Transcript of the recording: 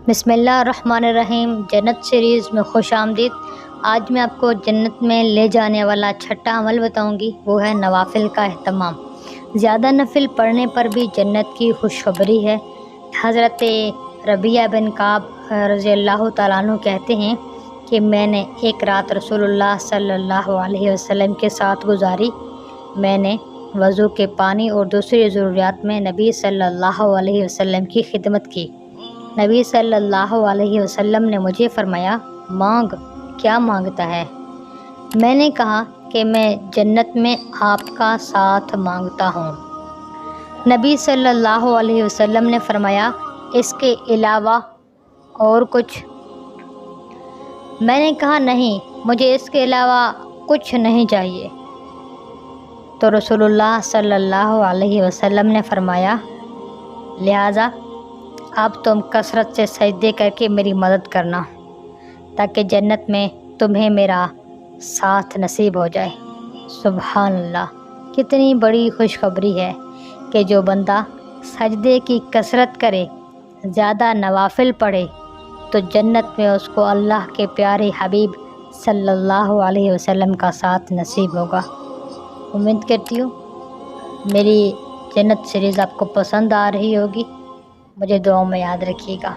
بسم اللہ الرحمن الرحیم۔ جنت سیریز میں خوش آمدید۔ آج میں آپ کو جنت میں لے جانے والا چھٹا عمل بتاؤں گی، وہ ہے نوافل کا اہتمام۔ زیادہ نفل پڑھنے پر بھی جنت کی خوشخبری ہے۔ حضرت ربیعہ بن کعب رضی اللہ تعالیٰ عنہ کہتے ہیں کہ میں نے ایک رات رسول اللہ صلی اللہ علیہ وسلم کے ساتھ گزاری۔ میں نے وضو کے پانی اور دوسری ضروریات میں نبی صلی اللہ علیہ وسلم کی خدمت کی۔ نبی صلی اللہ علیہ وسلم نے مجھے فرمایا، مانگ، کیا مانگتا ہے؟ میں نے کہا کہ میں جنت میں آپ کا ساتھ مانگتا ہوں۔ نبی صلی اللہ علیہ وسلم نے فرمایا، اس کے علاوہ اور کچھ؟ میں نے کہا نہیں، مجھے اس کے علاوہ کچھ نہیں چاہیے۔ تو رسول اللہ صلی اللہ علیہ وسلم نے فرمایا، لہٰذا اب تم کثرت سے سجدے کر کے میری مدد کرنا تاکہ جنت میں تمہیں میرا ساتھ نصیب ہو جائے۔ سبحان اللہ، کتنی بڑی خوشخبری ہے کہ جو بندہ سجدے کی کثرت کرے، زیادہ نوافل پڑھے، تو جنت میں اس کو اللہ کے پیارے حبیب صلی اللہ علیہ وسلم کا ساتھ نصیب ہوگا۔ امید کرتی ہوں میری جنت سیریز آپ کو پسند آ رہی ہوگی۔ مجھے دعاؤں میں یاد رکھیے گا۔